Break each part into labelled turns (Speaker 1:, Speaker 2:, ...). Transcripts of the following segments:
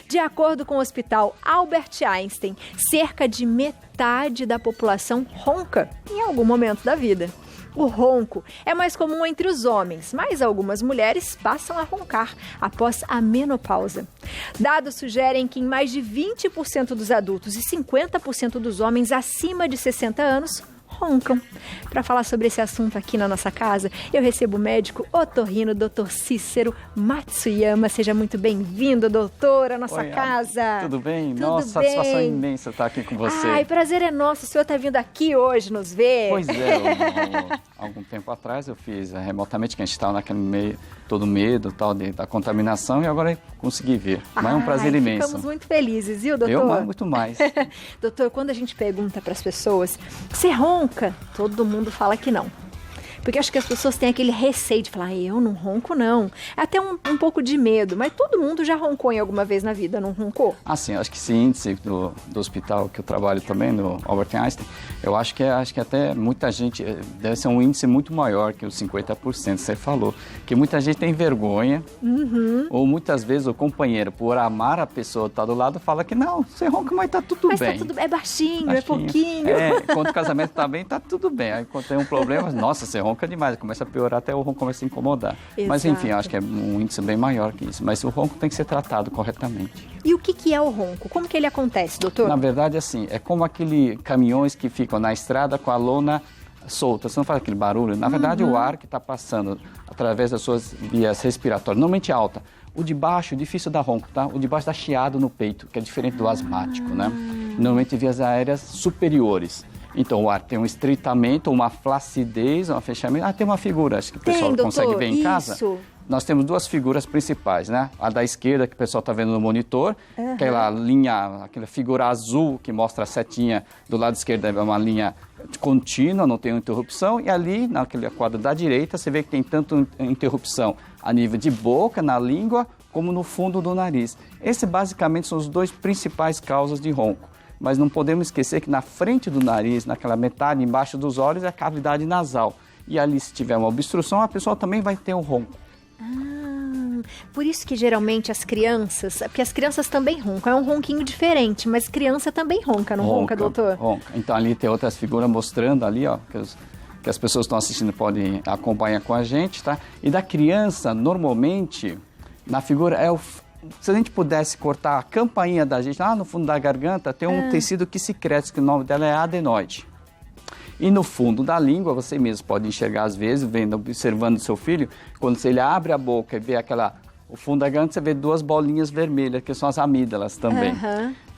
Speaker 1: De acordo com o Hospital Albert Einstein, cerca de metade da população ronca em algum momento da vida. O ronco é mais comum entre os homens, mas algumas mulheres passam a roncar após a menopausa. Dados sugerem que em mais de 20% dos adultos e 50% dos homens acima de 60 anos roncam. Para falar sobre esse assunto aqui na nossa casa, eu recebo o médico otorrino Dr. Cícero Matsuyama. Seja muito bem-vindo, doutor, à nossa casa.
Speaker 2: Tudo bem?
Speaker 1: Tudo
Speaker 2: nossa,
Speaker 1: bem?
Speaker 2: satisfação imensa estar aqui com você.
Speaker 1: Ai, prazer é nosso. O senhor está vindo aqui hoje nos ver.
Speaker 2: Pois é, algum tempo atrás eu fiz remotamente, que a gente estava naquele meio, todo medo tal, da contaminação, e agora eu consegui vir. Mas é um prazer imenso.
Speaker 1: Ficamos muito felizes, viu, doutor?
Speaker 2: Eu muito mais.
Speaker 1: Doutor, quando a gente pergunta para as pessoas, você ronca? Todo mundo fala que não. Porque acho que as pessoas têm aquele receio de falar, eu não ronco não. É até um pouco de medo, mas todo mundo já roncou em alguma vez na vida, não roncou?
Speaker 2: Ah, sim, acho que esse índice do hospital que eu trabalho também, no Albert Einstein, eu acho que até muita gente, deve ser um índice muito maior que os 50%, você falou. Que muita gente tem vergonha, ou muitas vezes o companheiro, por amar a pessoa que está do lado, fala que não, você ronca, mas tá tudo bem.
Speaker 1: Tá tudo, é baixinho, é pouquinho.
Speaker 2: Quando o casamento tá bem, tá tudo bem. Aí quando tem um problema, nossa, você ronca demais, começa a piorar, até o ronco começa a incomodar. Exato. Mas enfim, eu acho que é um índice bem maior que isso. Mas o ronco tem que ser tratado corretamente.
Speaker 1: E o que é o ronco? Como que ele acontece, doutor?
Speaker 2: Na verdade, assim, é como aqueles caminhões que ficam na estrada com a lona solta. Você não faz aquele barulho? Na verdade, o ar que está passando através das suas vias respiratórias, normalmente alta. O de baixo, difícil dar ronco, tá? O de baixo dá chiado no peito, que é diferente do asmático, né? Normalmente vias aéreas superiores. Então, o ar tem um estreitamento, uma flacidez, um fechamento. Tem uma figura, acho que o pessoal consegue ver em casa. Nós temos duas figuras principais, né? A da esquerda, que o pessoal está vendo no monitor, aquela linha, aquela figura azul que mostra a setinha do lado esquerdo, é uma linha contínua, não tem interrupção. E ali, naquele quadro da direita, você vê que tem tanto interrupção a nível de boca, na língua, como no fundo do nariz. Esses, basicamente, são os dois principais causas de ronco. Mas não podemos esquecer que na frente do nariz, naquela metade embaixo dos olhos, é a cavidade nasal. E ali, se tiver uma obstrução, a pessoa também vai ter um ronco.
Speaker 1: Por isso que geralmente as crianças, porque as crianças também roncam, é um ronquinho diferente, mas criança também ronca, não ronca, doutor?
Speaker 2: Ronca. Então ali tem outras figuras mostrando ali, ó, que as pessoas que estão assistindo podem acompanhar com a gente, tá? E da criança, normalmente, na figura se a gente pudesse cortar a campainha da gente, lá no fundo da garganta, tem um tecido que se cresce, que o nome dela é adenoide. E no fundo da língua, você mesmo pode enxergar às vezes, observando o seu filho, quando ele abre a boca e vê o fundo da garganta, você vê duas bolinhas vermelhas, que são as amígdalas também.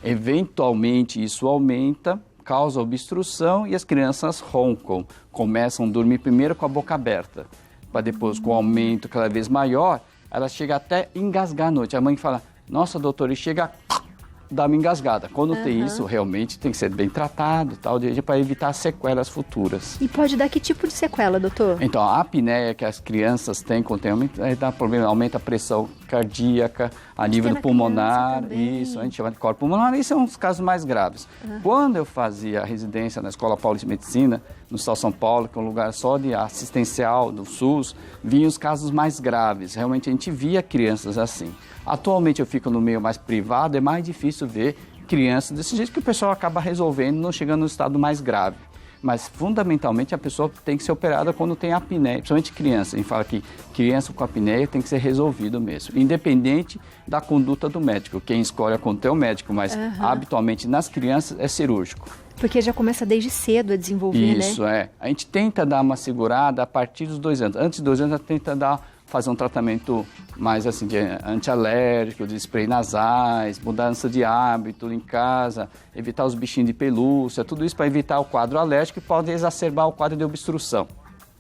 Speaker 2: Eventualmente, isso aumenta, causa obstrução e as crianças roncam. Começam a dormir primeiro com a boca aberta, para depois, com o aumento cada vez maior, ela chega até engasgar à noite. A mãe fala, nossa, doutor, e chega a dar uma engasgada. Quando tem isso, realmente tem que ser bem tratado, tal, para evitar sequelas futuras.
Speaker 1: E pode dar que tipo de sequela, doutor?
Speaker 2: Então, a apneia que as crianças têm, quando tem dá problema, aumenta a pressão cardíaca, a nível do pulmonar, isso, a gente chama de colo pulmonar, isso são os casos mais graves. Quando eu fazia a residência na Escola Paulista de Medicina, no Estado de São Paulo, que é um lugar só de assistencial do SUS, vinham os casos mais graves. Realmente a gente via crianças assim. Atualmente eu fico no meio mais privado, é mais difícil ver crianças desse jeito que o pessoal acaba resolvendo, não chegando no estado mais grave. Mas, fundamentalmente, a pessoa tem que ser operada quando tem apneia, principalmente criança. A gente fala que criança com apneia tem que ser resolvido mesmo, independente da conduta do médico. Quem escolhe a conduta é o médico, mas habitualmente nas crianças é cirúrgico.
Speaker 1: Porque já começa desde cedo a desenvolver, né?
Speaker 2: Isso, A gente tenta dar uma segurada a partir dos 2 anos. Antes de 2 anos, a gente tenta fazer um tratamento mais assim, de antialérgico, de spray nasais, mudança de hábito em casa, evitar os bichinhos de pelúcia, tudo isso para evitar o quadro alérgico e pode exacerbar o quadro de obstrução.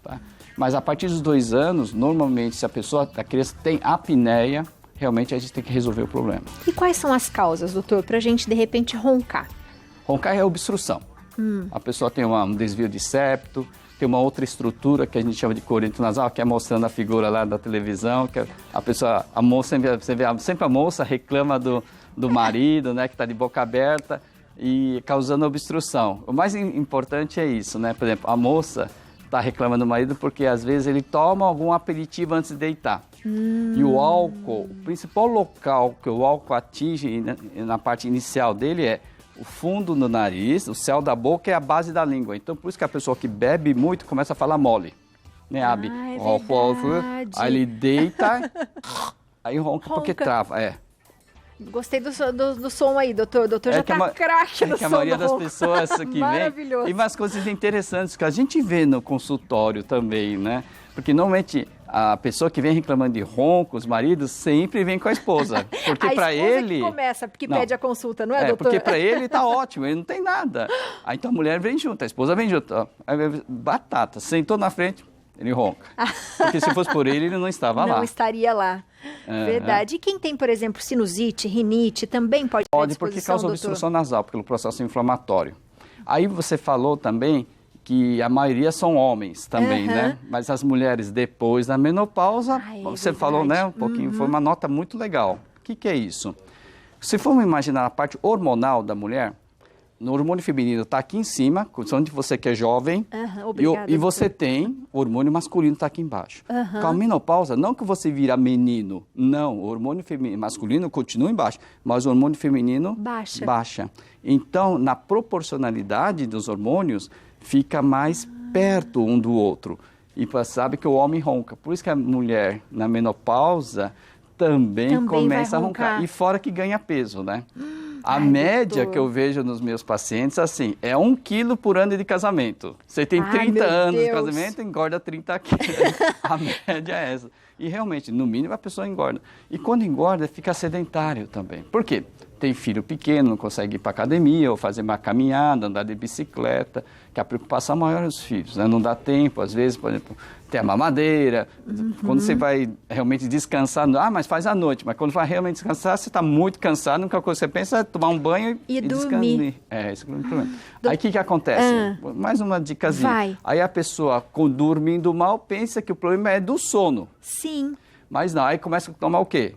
Speaker 2: Tá? Mas a partir dos 2 anos, normalmente, se a criança tem apneia, realmente a gente tem que resolver o problema.
Speaker 1: E quais são as causas, doutor, para a gente, de repente, roncar?
Speaker 2: Roncar é obstrução. A pessoa tem um desvio de septo, tem uma outra estrutura que a gente chama de corrente nasal, que é mostrando a figura lá da televisão, que a moça, você vê sempre a moça reclama do marido, né, que está de boca aberta e causando obstrução. O mais importante é isso, né? Por exemplo, a moça está reclamando do marido porque às vezes ele toma algum aperitivo antes de deitar. E o álcool, o principal local que o álcool atinge na parte inicial dele é o fundo do nariz, o céu da boca e a base da língua. Então, por isso que a pessoa que bebe muito começa a falar mole. Né, Abi? Aí ele deita, aí ronca porque trava.
Speaker 1: Gostei do som aí, doutor. O doutor já tá craque no som.
Speaker 2: A maioria das pessoas que vem... E umas coisas interessantes que a gente vê no consultório também, né? Porque normalmente a pessoa que vem reclamando de ronco, os maridos, sempre vem com a esposa. Porque para ele...
Speaker 1: que começa, porque pede a consulta, não é, doutor?
Speaker 2: Porque para ele tá ótimo, ele não tem nada. Aí então a mulher vem junto, a esposa vem junto. Ó. Aí, batata, sentou na frente, ele ronca. Porque se fosse por ele não estava lá.
Speaker 1: Não estaria lá. Verdade. E quem tem, por exemplo, sinusite, rinite, também pode ter
Speaker 2: Pode, porque causa obstrução nasal, pelo processo inflamatório. Aí você falou também que a maioria são homens também, né? Mas as mulheres depois da menopausa, você falou, né, um pouquinho, foi uma nota muito legal. O que é isso? Se formos imaginar a parte hormonal da mulher, no hormônio feminino está aqui em cima, onde você que é jovem,
Speaker 1: obrigada,
Speaker 2: e você tem o hormônio masculino está aqui embaixo. Com a menopausa, não que você vira menino, não, o hormônio masculino continua embaixo, mas o hormônio feminino baixa. Então, na proporcionalidade dos hormônios, fica mais perto um do outro. E você sabe que o homem ronca. Por isso que a mulher, na menopausa, também começa a roncar. E fora que ganha peso, né? A média que eu vejo nos meus pacientes, assim, é 1 quilo por ano de casamento. Você tem 30 anos de casamento, engorda 30 quilos. A média é essa. E realmente, no mínimo, a pessoa engorda. E quando engorda, fica sedentário também. Por quê? Tem filho pequeno, não consegue ir para academia ou fazer uma caminhada, andar de bicicleta, que a preocupação maior é os filhos, né? Não dá tempo, às vezes, por exemplo, ter a mamadeira. Quando você vai realmente descansar, mas faz à noite, mas quando vai realmente descansar, você está muito cansado, a única coisa que você pensa é tomar um banho e dormir. Esse é o problema. Aí o que acontece? Mais uma dicasinha. Aí a pessoa, dormindo mal, pensa que o problema é do sono.
Speaker 1: Sim.
Speaker 2: Mas não, aí começa a tomar o quê?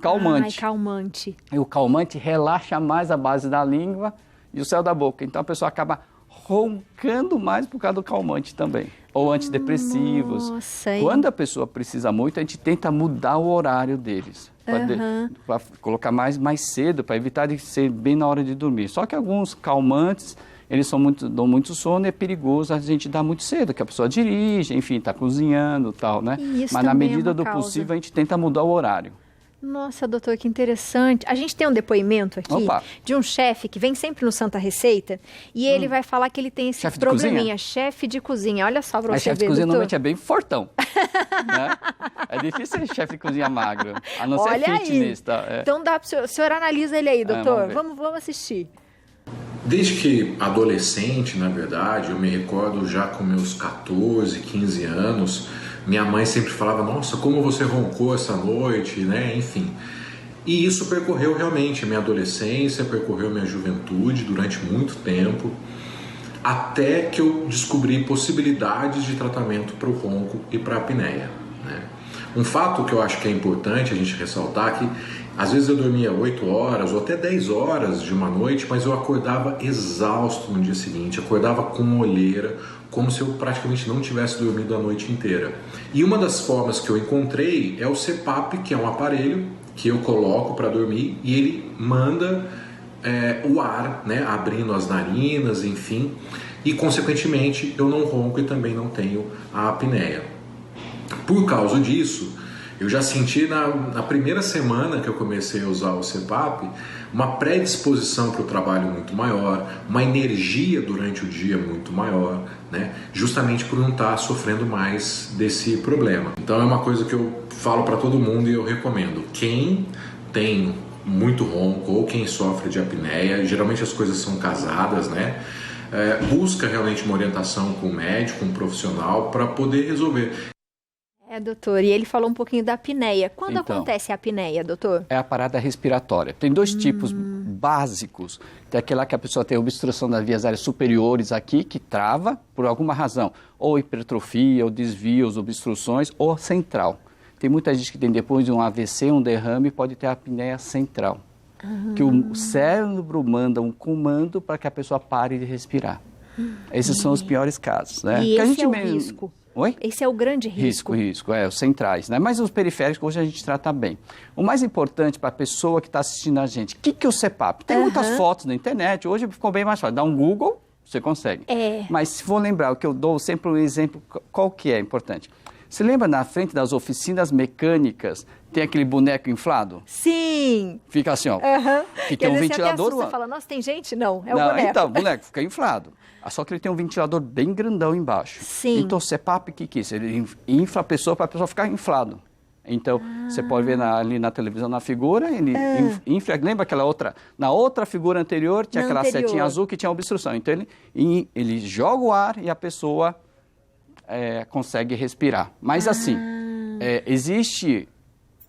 Speaker 2: Calmante.
Speaker 1: Calmante.
Speaker 2: E o calmante relaxa mais a base da língua e o céu da boca. Então a pessoa acaba roncando mais por causa do calmante também. Ou antidepressivos.
Speaker 1: Nossa,
Speaker 2: quando a pessoa precisa muito, a gente tenta mudar o horário deles. Para colocar mais cedo, para evitar de ser bem na hora de dormir. Só que alguns calmantes, eles dão muito sono e é perigoso a gente dar muito cedo, que a pessoa dirige, enfim, está cozinhando e tal, né? Mas na medida do possível, a gente tenta mudar o horário.
Speaker 1: Nossa, doutor, que interessante. A gente tem um depoimento aqui de um chefe que vem sempre no Santa Receita e ele vai falar que ele tem esse probleminha, chefe de cozinha. Olha só pra você ver,
Speaker 2: chefe de cozinha normalmente é bem fortão. Né? É difícil ser chefe de cozinha magro, a não ser fitness. Tá?
Speaker 1: Então dá pro o senhor analisa ele aí, doutor. Vamos assistir.
Speaker 3: Desde que adolescente, na verdade, eu me recordo já com meus 14, 15 anos, minha mãe sempre falava, nossa, como você roncou essa noite, né? Enfim. E isso percorreu realmente a minha adolescência, percorreu minha juventude durante muito tempo, até que eu descobri possibilidades de tratamento para o ronco e para a apneia, né? Um fato que eu acho que é importante a gente ressaltar que às vezes eu dormia 8 horas ou até 10 horas de uma noite, mas eu acordava exausto no dia seguinte, acordava com olheira, como se eu praticamente não tivesse dormido a noite inteira. E uma das formas que eu encontrei é o CPAP, que é um aparelho que eu coloco para dormir e ele manda o ar, né, abrindo as narinas, enfim, e consequentemente eu não ronco e também não tenho a apneia. Por causa disso, eu já senti na primeira semana que eu comecei a usar o CPAP uma predisposição para o trabalho muito maior, uma energia durante o dia muito maior, né? Justamente por não estar sofrendo mais desse problema. Então é uma coisa que eu falo para todo mundo e eu recomendo. Quem tem muito ronco ou quem sofre de apneia, geralmente as coisas são casadas, né? Busca realmente uma orientação com um médico, um profissional para poder resolver.
Speaker 1: Doutor, e ele falou um pouquinho da apneia. Quando acontece a apneia, doutor?
Speaker 2: É a parada respiratória. Tem dois tipos básicos. Tem aquela que a pessoa tem obstrução das vias aéreas superiores aqui, que trava por alguma razão. Ou hipertrofia, ou desvios, obstruções, ou central. Tem muita gente que tem depois de um AVC, um derrame, pode ter a apneia central. Que o cérebro manda um comando para que a pessoa pare de respirar. Esses são os piores casos, né?
Speaker 1: E
Speaker 2: Que a
Speaker 1: esse
Speaker 2: gente
Speaker 1: é o
Speaker 2: mesmo-
Speaker 1: risco.
Speaker 2: Oi?
Speaker 1: Esse é o grande risco.
Speaker 2: Risco, os centrais, né? Mas os periféricos hoje a gente trata bem. O mais importante para a pessoa que está assistindo a gente, o que é o CPAP? Tem muitas fotos na internet, hoje ficou bem mais fácil. Dá um Google, você consegue.
Speaker 1: É.
Speaker 2: Mas se for lembrar, o que eu dou sempre um exemplo, qual que é importante? Você lembra na frente das oficinas mecânicas, tem aquele boneco inflado?
Speaker 1: Sim.
Speaker 2: Fica assim, ó. Que tem
Speaker 1: às
Speaker 2: um
Speaker 1: vezes você até
Speaker 2: ventilador.
Speaker 1: assusta, fala, nossa, tem gente? Não, é o
Speaker 2: Não,
Speaker 1: boneco.
Speaker 2: então, o boneco fica inflado. Só que ele tem um ventilador bem grandão embaixo.
Speaker 1: Sim.
Speaker 2: Então, o CPAP, o que é isso? Ele infla a pessoa para a pessoa ficar inflado. Então, você pode ver ali na televisão, na figura, ele infla. Lembra aquela outra? Na outra figura anterior, tinha
Speaker 1: Na
Speaker 2: aquela
Speaker 1: anterior.
Speaker 2: setinha azul que tinha obstrução. Então, ele joga o ar e a pessoa consegue respirar. Mas, assim, existe...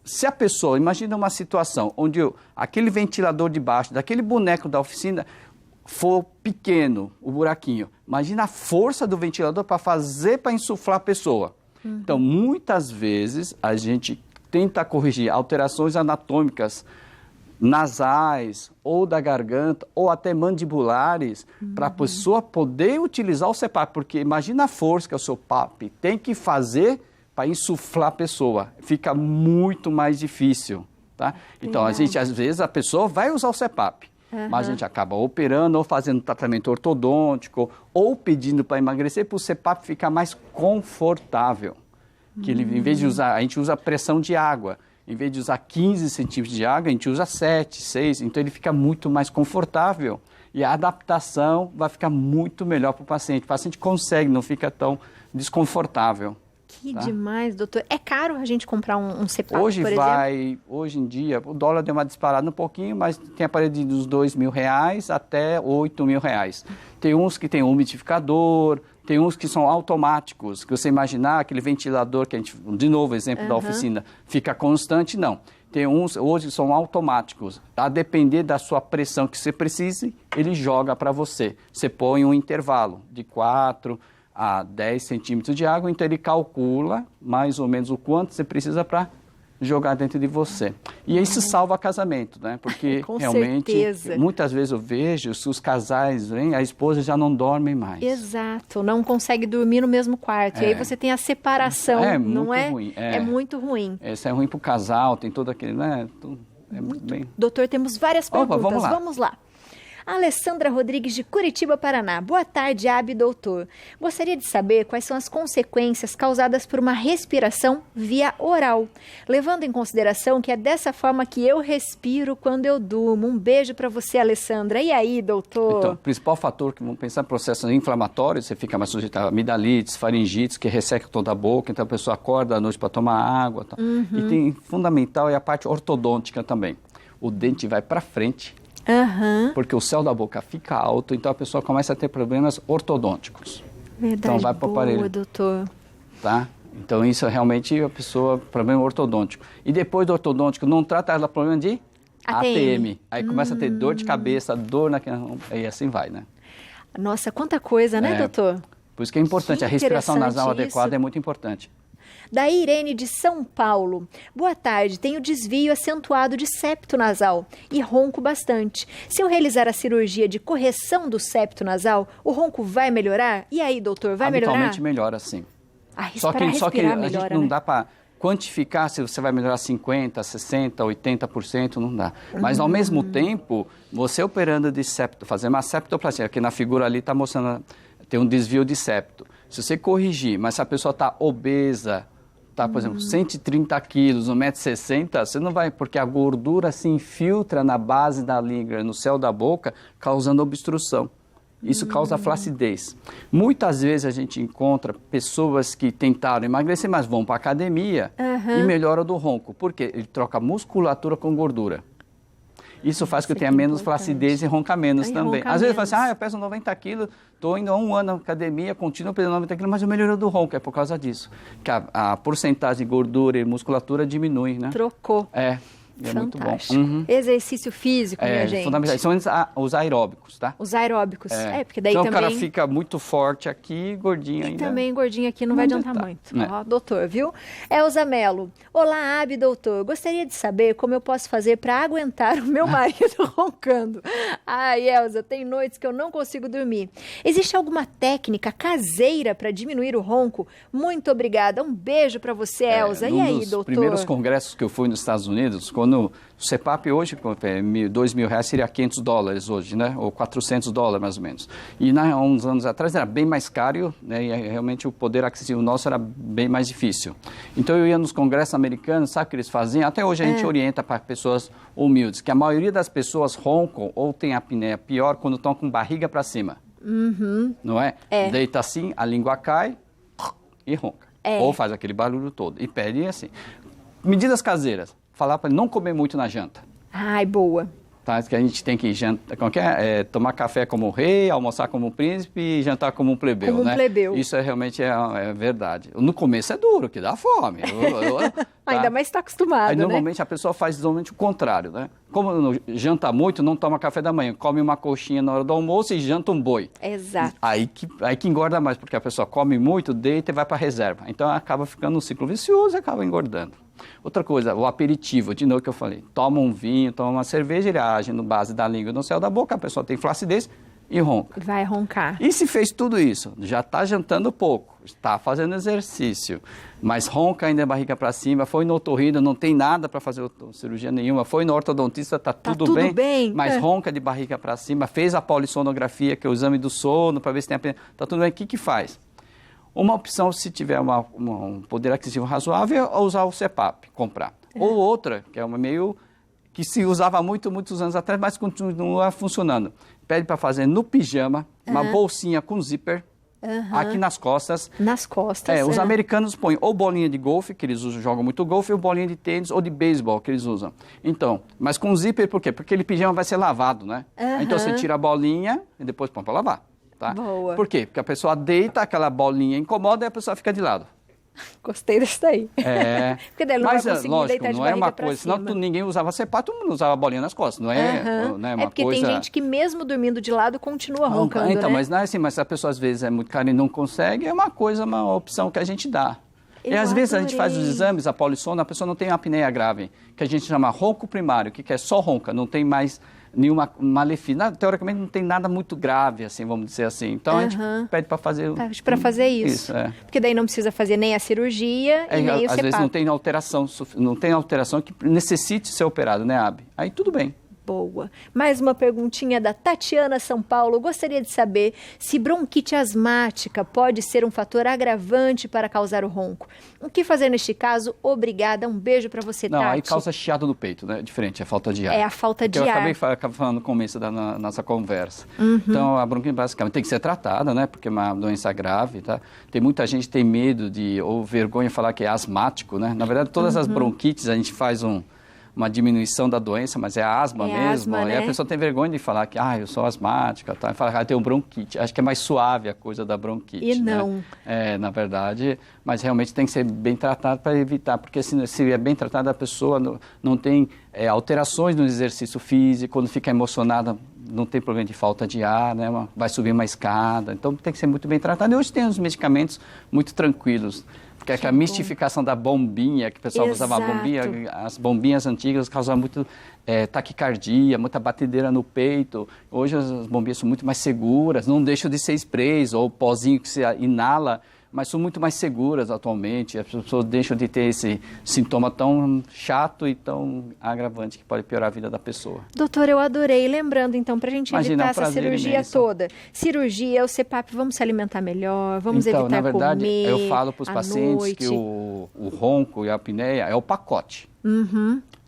Speaker 2: Se a pessoa, imagina uma situação onde aquele ventilador de baixo, daquele boneco da oficina, for pequeno, o buraquinho, imagina a força do ventilador para insuflar a pessoa. Então, muitas vezes, a gente tenta corrigir alterações anatômicas nasais, ou da garganta, ou até mandibulares, para a pessoa poder utilizar o CPAP, porque imagina a força que o seu PAP tem que fazer para insuflar a pessoa. Fica muito mais difícil, tá? Então, às vezes, a pessoa vai usar o CPAP, mas a gente acaba operando ou fazendo tratamento ortodôntico ou pedindo para emagrecer para o CPAP ficar mais confortável. Que ele, em vez de usar, a gente usa pressão de água. Em vez de usar 15 centímetros de água, a gente usa 7, 6. Então, ele fica muito mais confortável. E a adaptação vai ficar muito melhor para o paciente. O paciente consegue, não fica tão desconfortável.
Speaker 1: Que demais, doutor. É caro a gente comprar um CPAP,
Speaker 2: Hoje
Speaker 1: por exemplo?
Speaker 2: Hoje em dia, o dólar deu uma disparada um pouquinho, mas tem aparelho dos R$2.000 até R$8.000. Tem uns que tem umidificador, tem uns que são automáticos, que você imaginar aquele ventilador que a gente, de novo, exemplo da oficina, fica constante, não. Tem uns, hoje são automáticos. A depender da sua pressão que você precise, ele joga para você. Você põe um intervalo de 4 a 10 centímetros de água, então ele calcula mais ou menos o quanto você precisa para jogar dentro de você. E isso salva casamento, né? Porque
Speaker 1: Com
Speaker 2: realmente,
Speaker 1: certeza.
Speaker 2: muitas vezes eu vejo, se os casais vêm, a esposa já não dorme mais.
Speaker 1: Exato, não consegue dormir no mesmo quarto. E aí você tem a separação, não
Speaker 2: muito
Speaker 1: é?
Speaker 2: ruim.
Speaker 1: É muito ruim.
Speaker 2: Isso é ruim para o casal, tem todo aquele, né? Bem...
Speaker 1: Doutor, temos várias perguntas.
Speaker 2: Vamos lá.
Speaker 1: A Alessandra Rodrigues, de Curitiba, Paraná. Boa tarde, Abi, doutor. Gostaria de saber quais são as consequências causadas por uma respiração via oral, levando em consideração que é dessa forma que eu respiro quando eu durmo. Um beijo para você, Alessandra. E aí, doutor?
Speaker 2: Então, o principal fator que vamos pensar processos inflamatórios, você fica mais sujeito a amidalites, faringites, que resseca toda a boca, então a pessoa acorda à noite para tomar água. Tá? E tem fundamental é a parte ortodôntica também. O dente vai para frente, porque o céu da boca fica alto, então a pessoa começa a ter problemas ortodônticos.
Speaker 1: Verdade,
Speaker 2: então vai para o aparelho,
Speaker 1: doutor.
Speaker 2: Tá? Então isso é realmente a pessoa, problema ortodôntico. E depois do ortodôntico, não trata ela problema de ATM. Aí começa a ter dor de cabeça, dor e assim vai, né?
Speaker 1: Nossa, quanta coisa, né, doutor?
Speaker 2: Por isso que é importante,
Speaker 1: Que
Speaker 2: a respiração nasal
Speaker 1: interessante
Speaker 2: adequada
Speaker 1: isso.
Speaker 2: é muito importante.
Speaker 1: Da Irene de São Paulo. Boa tarde, tenho desvio acentuado de septo nasal e ronco bastante. Se eu realizar a cirurgia de correção do septo nasal, o ronco vai melhorar? E aí, doutor, vai melhorar?
Speaker 2: Habitualmente melhora, sim.
Speaker 1: Só que a
Speaker 2: melhora, gente não
Speaker 1: né?
Speaker 2: dá para quantificar se você vai melhorar 50%, 60%, 80%, não dá. Mas, ao mesmo tempo, você operando de septo, fazer uma septoplastia, que na figura ali está mostrando, tem um desvio de septo. Se você corrigir, mas se a pessoa está obesa, está, por exemplo, 130 quilos, 1,60 m, você não vai, porque a gordura se infiltra na base da língua, no céu da boca, causando obstrução. Isso causa flacidez. Muitas vezes a gente encontra pessoas que tentaram emagrecer, mas vão para a academia e melhoram do ronco. Por quê? Ele troca musculatura com gordura. Isso faz que eu tenha menos flacidez e ronca menos também. Às vezes eu falo assim, eu peso 90 quilos, estou indo há 1 ano na academia, continuo pesando 90 quilos, mas eu melhorei do ronco. É por causa disso. Que a porcentagem de gordura e musculatura diminui, né?
Speaker 1: Trocou.
Speaker 2: E é muito bom.
Speaker 1: Fantástico. Exercício físico, minha gente.
Speaker 2: Fundamental. São os aeróbicos, tá?
Speaker 1: Os aeróbicos. Porque daí
Speaker 2: então
Speaker 1: também...
Speaker 2: o cara fica muito forte aqui, gordinho ainda.
Speaker 1: E também gordinho aqui não vai adiantar muito. Ó, doutor, viu? Elza Mello. Olá, Abi, doutor. Gostaria de saber como eu posso fazer para aguentar o meu marido roncando. Ai, Elza, tem noites que eu não consigo dormir. Existe alguma técnica caseira para diminuir o ronco? Muito obrigada. Um beijo para você, Elza. E aí, doutor?
Speaker 2: Nos primeiros congressos que eu fui nos Estados Unidos, quando o CPAP hoje, R$2.000 seria $500 hoje, né? Ou $400 mais ou menos. E há uns anos atrás era bem mais caro, né? E realmente o poder aquisitivo nosso era bem mais difícil. Então eu ia nos congressos americanos, sabe o que eles faziam? Até hoje a gente orienta para pessoas humildes, que a maioria das pessoas roncam ou tem a apneia pior quando estão com barriga para cima. Não é? Deita assim, a língua cai e ronca. Ou faz aquele barulho todo. E pede assim. Medidas caseiras. Falar para ele não comer muito na janta.
Speaker 1: Ai, boa.
Speaker 2: Tá? Que a gente tem que tomar café como rei, almoçar como príncipe e jantar como um plebeu,
Speaker 1: como um plebeu.
Speaker 2: Isso realmente é verdade. No começo é duro, que dá fome. Tá?
Speaker 1: Ainda mais está acostumado,
Speaker 2: Aí,
Speaker 1: né?
Speaker 2: Normalmente a pessoa faz normalmente o contrário, né? Como janta muito, não toma café da manhã, come uma coxinha na hora do almoço e janta um boi.
Speaker 1: Exato.
Speaker 2: Aí que engorda mais, porque a pessoa come muito, deita e vai para a reserva. Então acaba ficando um ciclo vicioso e acaba engordando. Outra coisa, o aperitivo, de novo que eu falei, toma um vinho, toma uma cerveja, ele age no base da língua e no céu da boca, a pessoa tem flacidez e ronca.
Speaker 1: Vai roncar.
Speaker 2: E se fez tudo isso, já está jantando pouco, está fazendo exercício, mas ronca ainda a barriga para cima, foi no otorrino, não tem nada para fazer cirurgia nenhuma, foi no ortodontista, está tudo bem, mas ronca de barriga para cima, fez a polissonografia, que é o exame do sono, para ver se tem apneia, está tudo bem, o que faz? Uma opção, se tiver um poder aquisitivo razoável, é usar o CPAP, comprar. Ou outra, que é uma meio que se usava muitos anos atrás, mas continua funcionando. Pede para fazer no pijama, uma bolsinha com zíper, aqui nas costas.
Speaker 1: Nas costas.
Speaker 2: Os americanos põem ou bolinha de golfe, que eles jogam muito golfe, ou bolinha de tênis, ou de beisebol, que eles usam. Então, mas com zíper, por quê? Porque aquele pijama vai ser lavado, né? Então você tira a bolinha e depois põe para lavar. Tá?
Speaker 1: Boa.
Speaker 2: Por quê? Porque a pessoa deita, aquela bolinha incomoda e a pessoa fica de lado.
Speaker 1: Gostei disso daí. Porque daí não vai conseguir
Speaker 2: lógico,
Speaker 1: deitar de
Speaker 2: não é uma
Speaker 1: barriga
Speaker 2: coisa,
Speaker 1: pra cima.
Speaker 2: senão ninguém usava CPAP, todo mundo usava a bolinha nas costas, não é? Né, uma
Speaker 1: porque
Speaker 2: coisa...
Speaker 1: tem gente que mesmo dormindo de lado continua roncando,
Speaker 2: então,
Speaker 1: né?
Speaker 2: mas não é assim, mas se a pessoa às vezes é muito cara e não consegue, é uma opção que a gente dá. E às vezes a gente faz os exames, a polissono, a pessoa não tem apneia grave, que a gente chama ronco primário, que é só ronca, não tem mais nenhuma malefície. Teoricamente não tem nada muito grave, assim, vamos dizer assim. Então a gente pede para fazer...
Speaker 1: Para fazer isso. Porque daí não precisa fazer nem a cirurgia e nem o CPAP.
Speaker 2: Às vezes não tem alteração que necessite ser operado, né, Abi? Aí tudo bem.
Speaker 1: Boa. Mais uma perguntinha da Tatiana São Paulo. Gostaria de saber se bronquite asmática pode ser um fator agravante para causar o ronco. O que fazer neste caso? Obrigada. Um beijo para você, Tati.
Speaker 2: Não, aí causa chiado no peito, né? Diferente, é falta de ar.
Speaker 1: É a falta de ar.
Speaker 2: Eu acabei falando no começo da nossa conversa. Então, a bronquite basicamente tem que ser tratada, né? Porque é uma doença grave, tá? Tem muita gente que tem medo ou vergonha de falar que é asmático, né? Na verdade, todas as bronquites a gente faz uma diminuição da doença, mas é asma mesmo.
Speaker 1: Asma, né?
Speaker 2: E a pessoa tem vergonha de falar que, eu sou asmática, tá? E fala, eu tenho bronquite. Acho que é mais suave a coisa da bronquite.
Speaker 1: E não.
Speaker 2: Né? Na verdade, mas realmente tem que ser bem tratado para evitar, porque se é bem tratado, a pessoa não tem alterações no exercício físico, quando fica emocionada, não tem problema de falta de ar, né? Vai subir uma escada, então tem que ser muito bem tratado. E hoje tem os medicamentos muito tranquilos. Porque a mistificação da bombinha, que o pessoal usava as bombinhas antigas causavam muito taquicardia, muita batedeira no peito. Hoje as bombinhas são muito mais seguras, não deixam de ser sprays ou pozinho que se inala, mas são muito mais seguras atualmente. As pessoas deixam de ter esse sintoma tão chato e tão agravante que pode piorar a vida da pessoa.
Speaker 1: Doutor, eu adorei. Lembrando, então, para a gente evitar essa cirurgia imenso. Toda. Cirurgia, o CPAP, vamos se alimentar melhor, vamos evitar comer. Na verdade,
Speaker 2: eu falo para os pacientes que o ronco e a apneia é o pacote.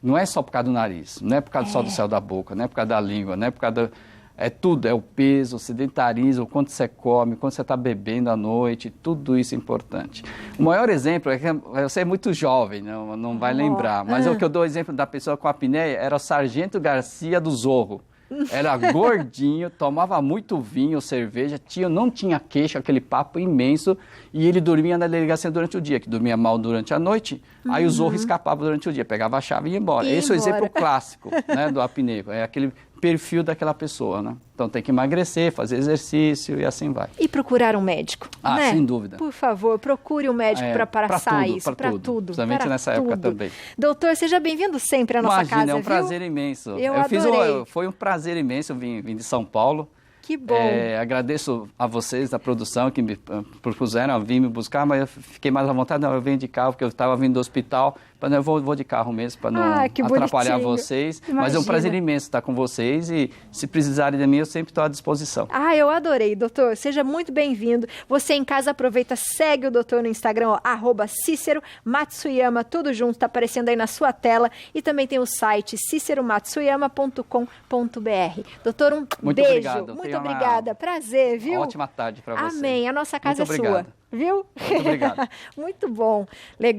Speaker 2: Não é só por causa do nariz, não é por causa só do céu da boca, não é por causa da língua, não é por causa É tudo, é o peso, o sedentarismo, o quanto você come, o quanto você está bebendo à noite, tudo isso é importante. O maior exemplo é que você é muito jovem, não vai lembrar, mas o que eu dou exemplo da pessoa com apneia era o Sargento Garcia do Zorro. Era gordinho, tomava muito vinho, cerveja, não tinha queixa, aquele papo imenso, e ele dormia na delegacia durante o dia, que dormia mal durante a noite, aí o zorro escapava durante o dia, pegava a chave e ia embora. Esse é o exemplo clássico, né, do apneco, é aquele perfil daquela pessoa, né? Então tem que emagrecer, fazer exercício e assim vai.
Speaker 1: E procurar um médico, né?
Speaker 2: Sem dúvida.
Speaker 1: Por favor, procure um médico para passar isso, para tudo.
Speaker 2: Principalmente nessa época também.
Speaker 1: Doutor, seja bem-vindo sempre à nossa casa,
Speaker 2: Imagina, é um prazer imenso. Foi um prazer imenso, vim de São Paulo.
Speaker 1: Que bom.
Speaker 2: Agradeço a vocês da produção que me propuseram a vir me buscar, mas eu fiquei mais à vontade, não, eu venho de carro, porque eu estava vindo do hospital, mas eu vou de carro mesmo, para não atrapalhar vocês.
Speaker 1: Imagina.
Speaker 2: Mas é um prazer imenso estar com vocês e se precisarem de mim, eu sempre estou à disposição.
Speaker 1: Eu adorei, doutor. Seja muito bem-vindo. Você em casa aproveita, segue o doutor no Instagram, @Cícero Matsuyama, tudo junto, está aparecendo aí na sua tela. E também tem o site ciceromatsuyama.com.br. Doutor,
Speaker 2: muito
Speaker 1: beijo.
Speaker 2: Obrigado.
Speaker 1: Muito obrigada. Prazer, viu?
Speaker 2: Ótima tarde para você.
Speaker 1: Amém. A nossa casa é sua. Viu?
Speaker 2: Muito obrigado.
Speaker 1: Muito bom. Legal.